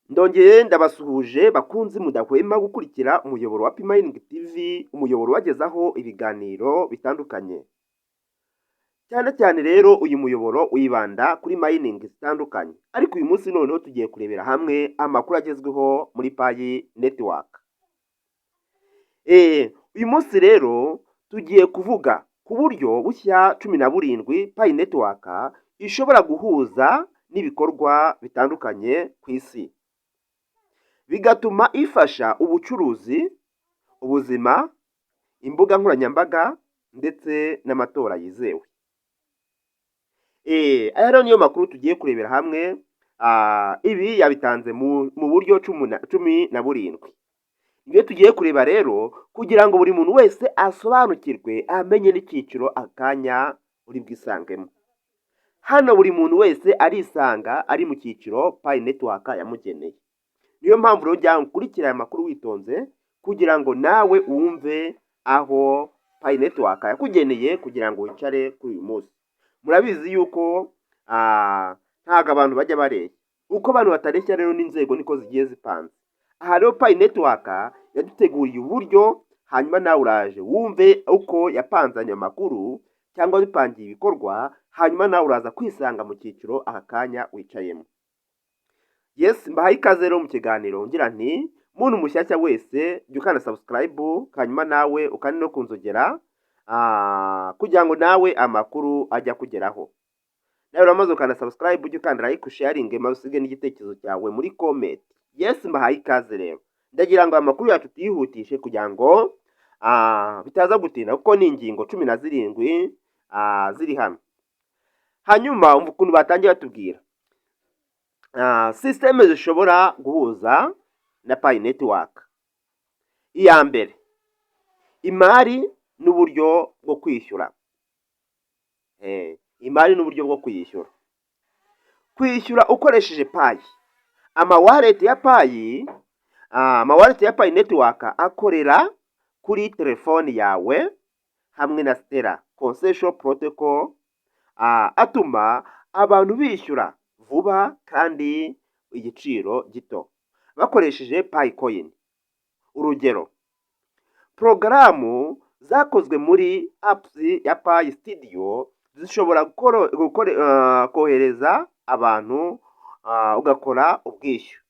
Ndongeye ndabasuhuje bakunzi mudahwema gukurikira umuyoboro wa P-Mining TV, umuyoboro ubagezaho ibiganiro bitandukanye. Cyane cyane rero uyu muyoboro wibanda kuri mining zitandukanye. Ariko uyu munsi noneho tugiye kurebera hamwe amakuru agezweho muri Pi Network. Uyu munsi rero tugiye kuvuga ku buryo bushya 17 Pi Network ishobora guhuza n'ibikorwa bitandukanye ku isi, bigatuma ifasha ubucuruzi, ubuzima, imbuga nkoranyambaga ndetse n'amatora yizewe. Aya rero niyo makuru tugiye kurebera hamwe. Ibi yabitanze mu buryo 17. Ibyo tugiye kureba rero kugira ngo buri muntu wese asobanukirwe, amenye n'icyiciro akanya uri bwisangemo. Hano buri muntu wese arisanga ari mu cyiciro Pi Network yamugeneye. Niyo mpamvu rero jya ukurikira aya makuru witonze kugira ngo nawe wumve aho Pi Network yakugeneye kugira ngo wicare kuri uyu munsi. Murabizi yuko ntago abantu bajya bareshya. Uko abantu batareshya rero n'inzego niko zigiye zipanze. Aha rero Pi Network yaduteguriye uburyo, hanyuma nawe uraje wumve uko yapanzanye amakuru cyangwa bipangiye ibikorwa, hanyuma nawe uraza kwisanga mu cyiciro aka kanya wicayemo. Yes, mbahaye ikaze rero mu kiganiro ngira nti muntu mushyashya wese jya ukanda subscribe, hanyuma nawe ukandi no kunzogera kugira ngo nawe amakuru ajya kugeraho. Nawe uramaze ukanda subscribe, ujye ukanda like, sharing, usige n'igitekerezo cyawe muri comment. Yes, mbahaye ikaze rero. Ndagira ngo amakuru yacu tuyihutishe kugira ngo bitaza gutinda, kuko ni ingingo 17 ziri hano. Hanyuma umva ukuntu batangiye batubwira systeme zishobora guhuza na Pi Network. Iya mbere, imari n'uburyo bwo kwishyura. Imari n'uburyo bwo kuyishyura. Kwishyura ukoresheje Pi. Amawallet ya Pi Network akorera kuri telefone yawe hamwe na Stellar Concession Protocol, atuma abantu bishyura vuba kandi igiciro gito bakoresheje Pi Coin. Urugero, porogaramu zakozwe muri apps ya Pi Studio zishobora kohereza abantu ugakora ubwishyu.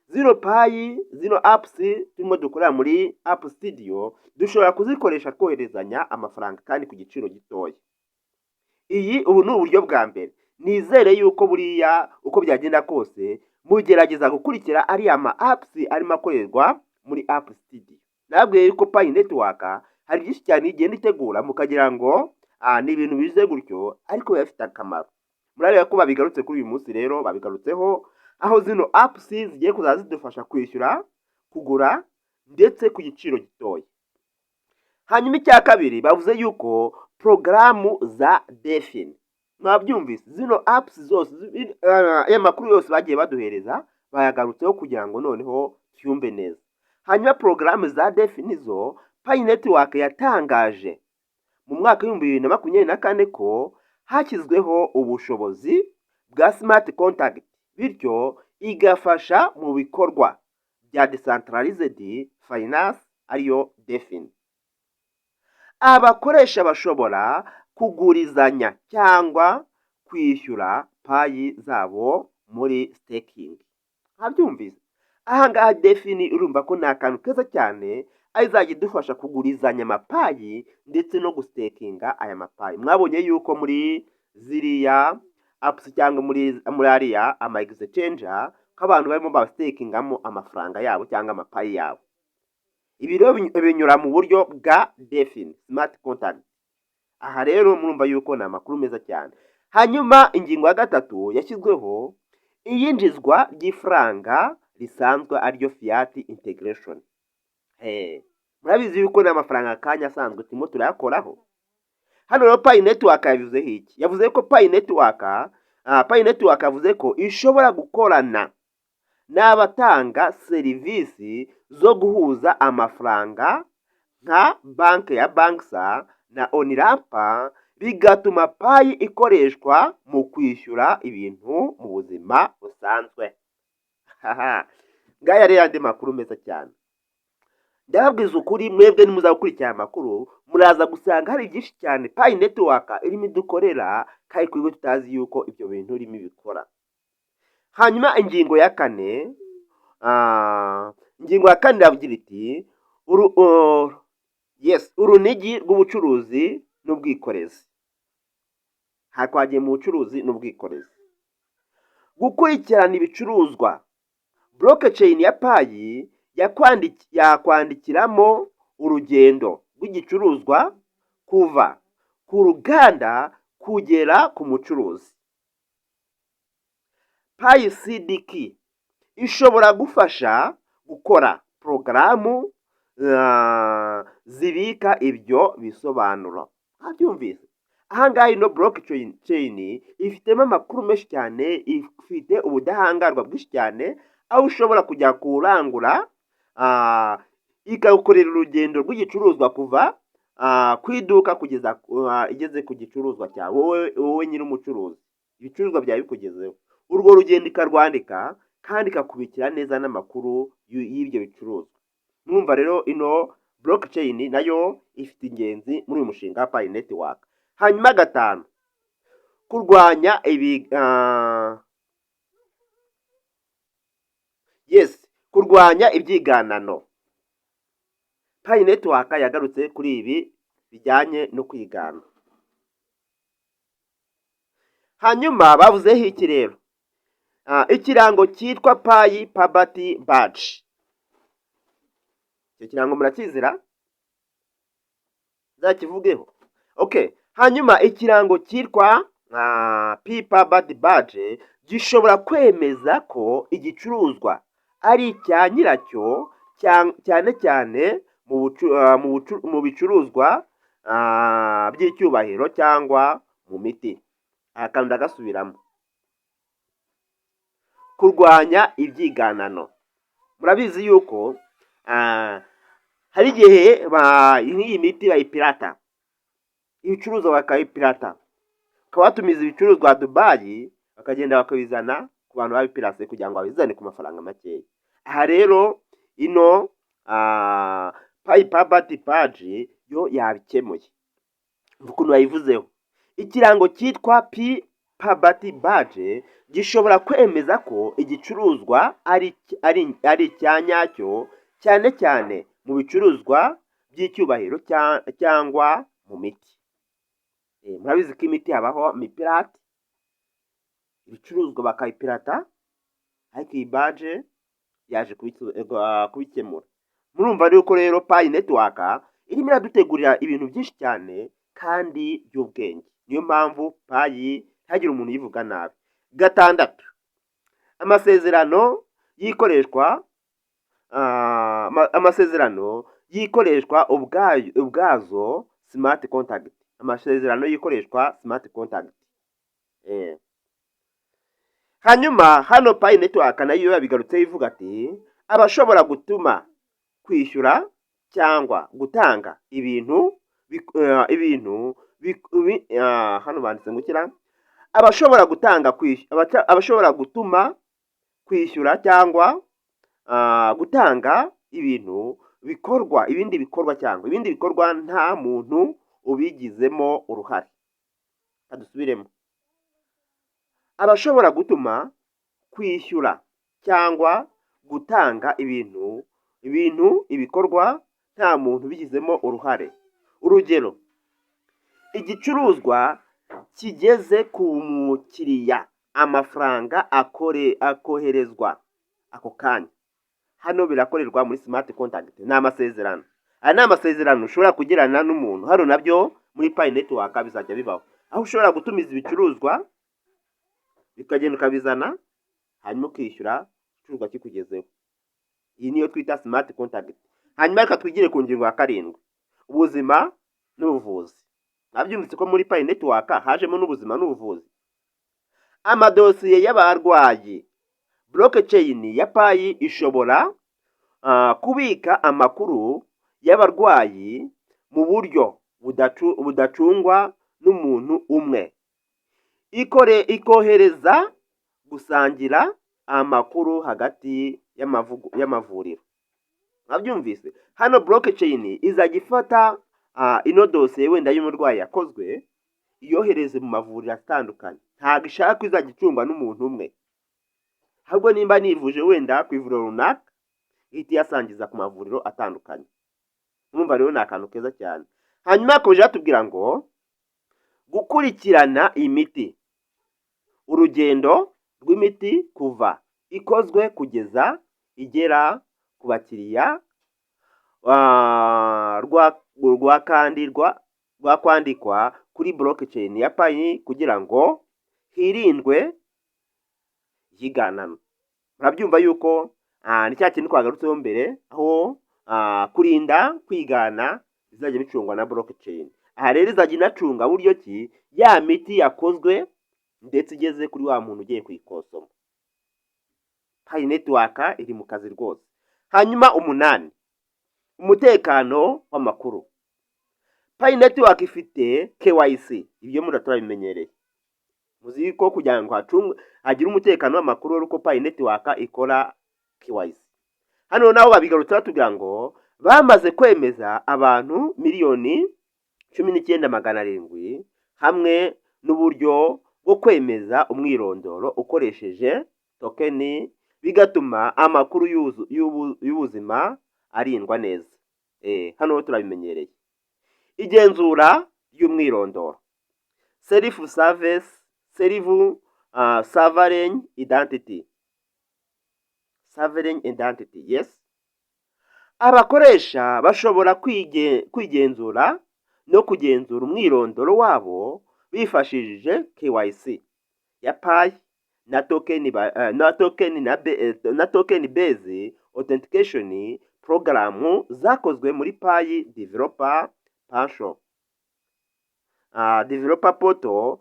Zino apps turimo dukorera muri App Studio dushobora kuzikoresha koherezanya amafaranga kandi ku giciro gitoya. Ubu ni uburyo bwa mbere. Nizere yuko buriya uko byagenda kose mugerageza gukurikira ari ama apps arimo akorerwa muri App Studio. Nabwiye yuko Pi Network hari byinshi cyane igenda itegura mukagira ngo ni ibintu bize gutyo, ariko bifite akamaro. Murareba ko babigarutse kuri uyu munsi rero, babigarutseho aho zino apps zigiye kuzaza zidufasha kwishyura, kugura ndetse ku giciro gitoya. Hanyuma icya kabiri, bavuze yuko porogaramu za DeFi. Mwabyumvise, zino apps zose aya makuru yose bagiye baduhereza bayagarutseho kugira ngo noneho tuyumve neza. Hanyuma porogaramu za DeFi nizo Pi Network yatangaje mu mwaka w'2024 ko hashyizweho ubushobozi bwa smart contract, bityo igafasha mu bikorwa bya decentralized finance ariyo DeFi. Abakoresha bashobora kugurizanya cyangwa kwishyura Pi zabo muri staking. Habyumvise, aha ngaha DeFi urumva ko ni akantu keza cyane, izajya idufasha kugurizanya amapayi ndetse no gustakinga aya mapayi. Mwabonye yuko muri ziriya apps cyangwa muri ariya ama exchanger k'abantu barimo bastakingamo amafaranga yabo cyangwa amapayi yabo. Ibi rero binyura mu buryo bwa DeFi, smart contract. Aha rero murumva yuko ni amakuru meza cyane. Hanyuma ingingo ya gatatu yashyizweho iyinjizwa ry'ifaranga risanzwe aryo fiat integration. Murabizi yuko ni amafaranga akanya asanzwe turimo turayakoraho. Hano rero Pi Network yavuzeho iki? Yavuze ko Pi Network yavuze ko ishobora gukorana n'abatanga serivisi zo guhuza amafaranga nka banki ya Banksa na Onramp, bigatuma Pi ikoreshwa mu kwishyura ibintu mu buzima busanzwe. haha ngaya rero andi makuru meza cyane. Ndababwiza ukuri, mwebwe nimuza gukurikira aya makuru muraza gusanga hari byinshi cyane Pi Network irimo idukorera kandi kuri tutazi yuko ibyo bintu irimo ibikora. Hanyuma ingingo ya kane iravugira iti urunigi rw'ubucuruzi n'ubwikorezi. Twagiye mu bucuruzi n'ubwikorezi. Gukurikirana ibicuruzwa. Blockchain ya Pi yakwandikiramo urugendo rw'igicuruzwa kuva ku ruganda kugera ku mucuruzi. Pi CDK ishobora gufasha gukora porogaramu zibika ibyo bisobanuro. Byumvise? Ahangaha ino blockchain ifitemo amakuru menshi cyane, ifite ubudahangarwa bwinshi cyane, aho ushobora kujya kurangura ikagukorera urugendo rw'igicuruzwa kuva ku iduka kugeza igeze ku gicuruzwa cyawe, wowe nyiri umucuruzi ibicuruzwa byawe bikugezeho. Urwo rugendo ikarwandika kandi ikakubikira neza n'amakuru y'ibyo bicuruzwa. Mwumva rero ino blockchain nayo ifite ingenzi muri uyu mushinga wa Pi Network. Hanyuma 5, kurwanya ibyiganano. Pi Network yagarutse kuri ibi bijyanye no kwigana. Hanyuma bavuzeho iki rero? Ikirango cyitwa Pi Puberty Badge. Icyo kirango murakizira? Zakivugeho. Okay. Hanyuma ikirango cyitwa Pi Puberty Badge gishobora kwemeza ko igicuruzwa ari icya nyiracyo, cyane cyane mu bicuruzwa by'icyubahiro cyangwa mu miti. Kandi ndagasubiramo. Kurwanya ibyiganano. Murabizi yuko hari igihe nk'iyi miti bayipirata, ibicuruzwa bakabipirata, ukaba watumiza ibicuruzwa Dubai bakagenda bakabizana ku bantu babipirase kugira ngo babizane ku mafaranga makeya. Aha rero ino Pi Puberty Badge yo yabikemuye. Ukuntu bayivuzeho, ikirango cyitwa Pi Puberty Badge gishobora kwemeza ko igicuruzwa ari icya nyacyo, cyane cyane mu bicuruzwa by'icyubahiro cyangwa mu miti. Murabizi ko imiti habaho imipirate, ibicuruzwa bakayipirata, ariko iyi badge yaje kubikemura. Murumva yuko rero Pi Network irimo iradutegurira ibintu byinshi cyane kandi by'ubwenge. Niyo mpamvu Pi ntihagire umuntu uyivuga nabi. 6, amasezerano yikoreshwa ubwazo smart contract. Amasezerano yikoreshwa smart contract. Hanyuma hano Pi Network nayo yabigarutse ivuga ati abashobora gutuma, kwishyura cyangwa gutanga ibintu hano banditse ngukira abashobora gutuma, kwishyura cyangwa gutanga ibintu bikorwa nta muntu ubigizemo uruhare. Adusubiremo. Abashobora gutuma, kwishyura cyangwa gutanga ibikorwa nta muntu ubigizemo uruhare. Urugero, igicuruzwa kigeze ku mukiriya, amafaranga akoherezwa ako kanya. Hano birakorerwa muri smart contract. Ni amasezerano. Aya ni amasezerano ushobora kugirana n'umuntu. Hano nabyo muri Pi Network bizajya bibaho, aho ushobora gutumiza ibicuruzwa bikagenda ukabizana, hanyuma ukishyura igicuruzwa kikugezeho. Iyi niyo twita smart contract. Hanyuma reka twigire ku ngingo ya 7, ubuzima n'ubuvuzi. Nabyumvise ko muri Pi Network hajemo n'ubuzima n'ubuvuzi. Amadosiye y'abarwayi. Blockchain ya Pi ishobora kubika amakuru y'abarwayi mu buryo budacungwa n'umuntu umwe. Ikohereza, gusangira amakuru hagati y'amavuriro. Mwabyumvise? Hano blockchain izajya ifata ino dosiye wenda y'umurwayi yakozwe iyohereze mu mavuriro atandukanye. Ntabwo ishaka ko izajya icungwa n'umuntu umwe. Ahubwo nimba nivuje wenda ku ivuriro runaka ihita iyasangiza ku mavuriro atandukanye. Mwumva rero ni akantu keza cyane. Hanyuma yakomeje batubwira ngo gukurikirana imiti. Urugendo rw'imiti kuva ikozwe kugeza igera ku bakiriya rwakwandikwa kuri blockchain ya Pi kugira ngo hirindwe iyiganano. Murabyumva yuko ni cya kintu twagarutseho mbere aho kurinda kwigana bizajya bicungwa na blockchain. Aha rero izajya inacunga buryo ki ya miti yakozwe ndetse igeze kuri wa muntu ugiye kuyikosoma. Pi network iri mu kazi rwose. Hanyuma 8, umutekano w'amakuru. Pi network ifite KYC, ibyo murabimenyereye. Muzi ko kugira ngo hagire umutekano w'amakuru uko Pi network ikora KYC. Hano naho babigarutse batubwira ngo bamaze kwemeza abantu miliyoni 19,700 hamwe n'uburyo bwo kwemeza umwirondoro ukoresheje tokeni, bigatuma amakuru y'ubuzima arindwa neza. Hano turabimenyereye. Igenzura y'umwirondoro. Self sovereign identity. Sovereign identity, yes. Abakoresha bashobora kwigenzura no kugenzura umwirondoro wabo bifashishije KYC ya Pi na token based authentication program zakozwe muri Pi developer portal.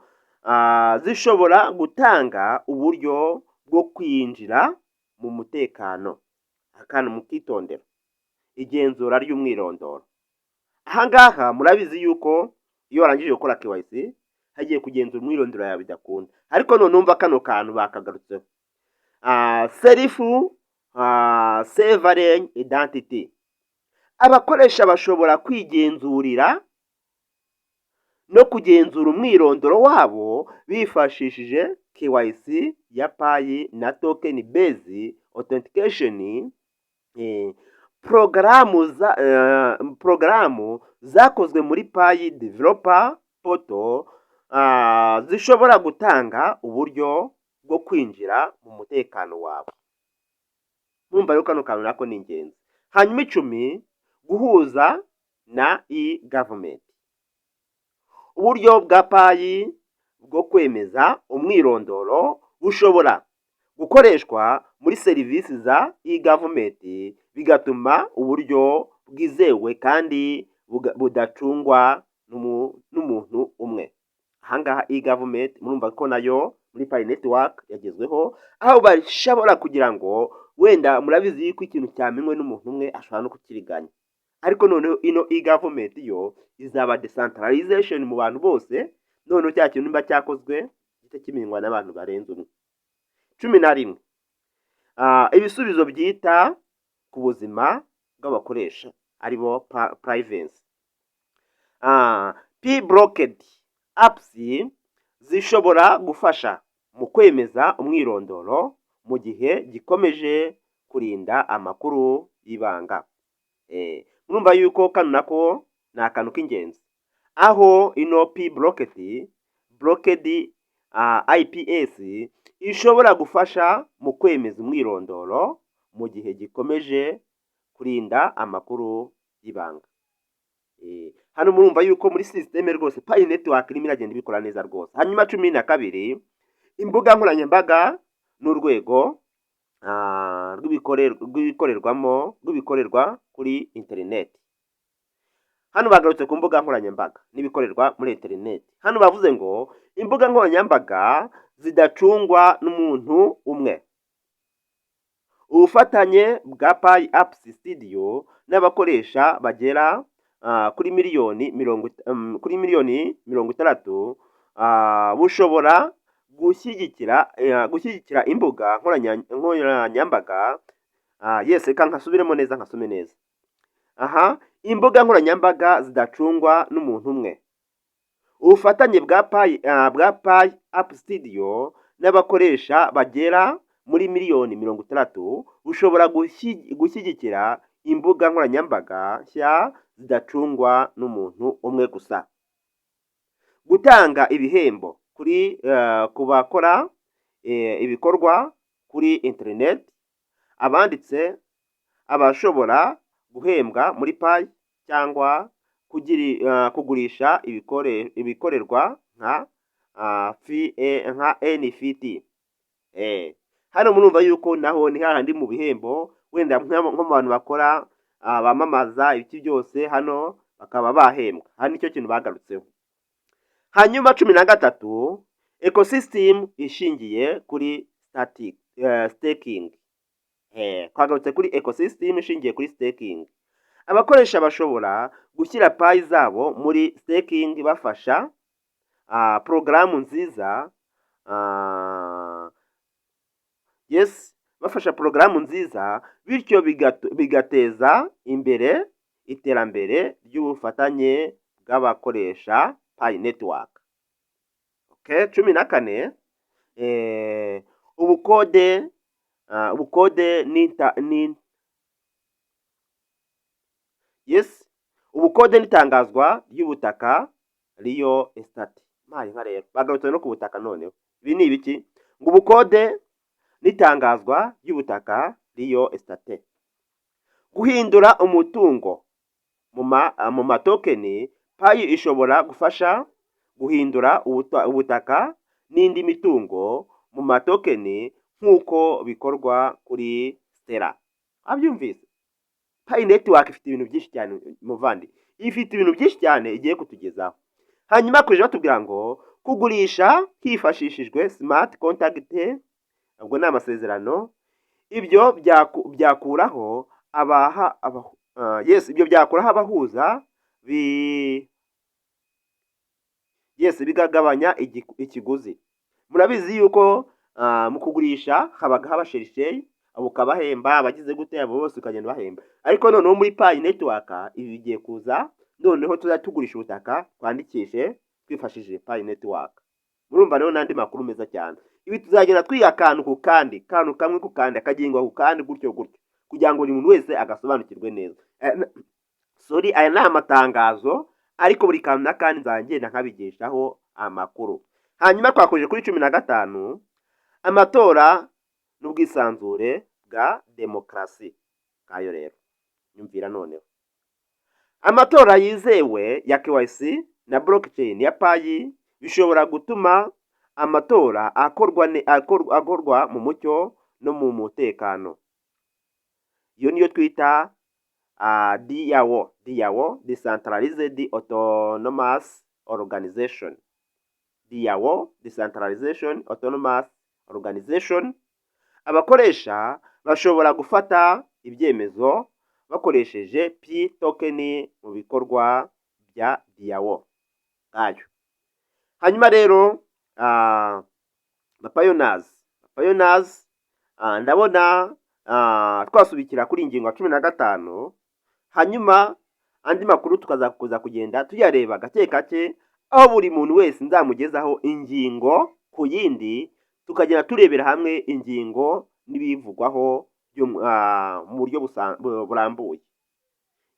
Zishobora gutanga uburyo bwo kwinjira mu mutekano. Akantu mukitondera. Igenzura ry'umwirondoro. Ahangaha murabizi yuko iyo warangije gukora KYC hagiye kugenzura umwirondoro yawe bidakunda. Ariko none numva kano kantu bakagarutseho. Self sovereign identity. Abakoresha bashobora kwigenzurira no kugenzura umwirondoro wabo bifashishije KYC ya Pi na token based authentication. Programu zakozwe muri Pi developer portal zishobora gutanga uburyo bwo kwinjira mu mutekano wawe. Mwumva yuko kano kantu nako ni ingenzi. Hanyuma 10, guhuza na e-government. Uburyo bwa Pi bwo kwemeza umwirondoro bushobora gukoreshwa muri serivisi za e-government, bigatuma uburyo bwizewe kandi budacungwa n'umuntu umwe. Ahangaha e-government murumva ko nayo muri Pi network yagezweho, aho bashobora kugira ngo wenda murabizi yuko ikintu cyamenywe n'umuntu umwe ashobora no kukiriganya. Ariko noneho ino e-government yo izaba decentralization mu bantu bose, noneho cya kintu nimba cyakozwe kimenywa n'abantu barenze umwe. 11, ibisubizo byita ku buzima bw'abakoresha aribo privacy. P-blocked apps zishobora gufasha mu kwemeza umwirondoro mu gihe gikomeje kurinda amakuru y'ibanga. Murumva yuko kano nako ni akantu k'ingenzi, aho ino P-blocked IPS ishobora gufasha mu kwemeza umwirondoro mu gihe gikomeje kurinda amakuru y'ibanga. Hano murumva yuko muri systeme rwose Pi network irimo iragenda ibikora neza rwose. Hanyuma 12, imbuga nkoranyambaga n'urwego rw'ibikorerwa kuri internet. Hano bagarutse ku mbuga nkoranyambaga n'ibikorerwa muri internet. Hano bavuze ngo imbuga nkoranyambaga zidacungwa n'umuntu umwe. Ubufatanye bwa Pi Apps Studio n'abakoresha bagera kuri miliyoni 60 bushobora gushyigikira imbuga nkoranyambaga. Yes, reka nkasubiremo neza nkasome neza. Imbuga nkoranyambaga zidacungwa n'umuntu umwe. Ubufatanye bwa Pi App Studio n'abakoresha bagera muri miliyoni 60 bushobora gushyigikira imbuga nkoranyambaga nshya zidacungwa n'umuntu umwe gusa. Gutanga ibihembo ku bakora ibikorwa kuri internet, abanditse abashobora guhembwa muri Pi cyangwa kugurisha ibikorerwa nka NFT. Hano murumva yuko naho ni hahandi mu bihembo, wenda nko mu bantu bakora bamamaza ibiki byose, hano bakaba bahembwa. Hano nicyo kintu bagarutseho. Hanyuma 13, ecosystem ishingiye kuri staking. Twagarutse kuri ecosystem ishingiye kuri staking. Abakoresha bashobora gushyira Pi zabo muri staking bafasha porogaramu nziza, bafasha porogaramu nziza, bityo bigateza imbere iterambere ry'ubufatanye bw'abakoresha Pi network. 14, ubukode n'itangazwa ry'ubutaka Real Estate. Rero bagarutse no ku butaka noneho. Ibi ni ibiki? Ngo ubukode n'itangazwa ry'ubutaka Real Estate. Guhindura umutungo mu matokeni. Pi ishobora gufasha guhindura ubutaka n'indi mitungo mu matokeni nk'uko bikorwa kuri Stellar. Abyumvise? Pi network ifite ibintu byinshi cyane muvandi. Ifite ibintu byinshi cyane igiye kutugezaho. Hanyuma kuje batubwira ngo kugurisha hifashishijwe smart contract, ubwo ni amasezerano. Ibyo byakuraho ibyo byakuraho abahuza bigagabanya ikiguzi. Murabizi yuko mu kugurisha habaga habasherisheri, abo kabahemba, abagize gute abo bose ukagenda bahemba. Ariko noneho muri Pi network ibi bigiye kuza, noneho tuzatugurisha ubutaka twandikishe twifashishije Pi network. Murumva rero n'andi makuru meza cyane. Ibi tuzagenda twiga akantu ku kandi, kantu kamwe ku kandi, akagengwa ku kandi, gutyo kugira ngo buri muntu wese agasobanukirwe neza. Aya ni amatangazo, ariko buri kantu n'akandi nzagenda nkabigishaho amakuru. Hanyuma twakoje kuri 15, amatora n'ubwisanzure bwa demokarasi. Kayo rero nyumvira noneho. Amatora yizewe ya KYC na blockchain ya Pi bishobora gutuma amatora akorwa mu mucyo no mu mutekano. Iyo niyo twita DAO, Decentralized Autonomous Organization. DAO, Decentralization Autonomous Organization. Abakoresha bashobora gufata ibyemezo bakoresheje Pi token mu bikorwa bya DAO. Hanyuma rero Pioneers, ndabona twasubikira kuri ingingo ya 15. Hanyuma andi makuru tukazakuza kugenda tuyareba gake gake, aho buri muntu wese nzamugezaho ingingo ku yindi, tukagenda turebera hamwe ingingo n'ibivugwaho mu buryo burambuye.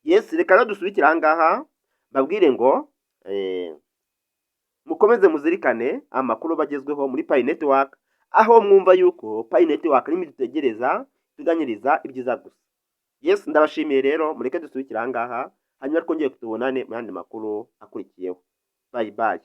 Reka no dusubikira ahangaha babwire ngo mukomeze muzirikane amakuru bagezweho muri Pi network, aho mwumva yuko Pi network irimo dutegereza tuganyiriza ibyiza gusa. Ndabashimiye rero, mureke dusubikira ahangaha, hanyuma twongeye kutubonane mu yandi makuru akurikiyeho. Bye.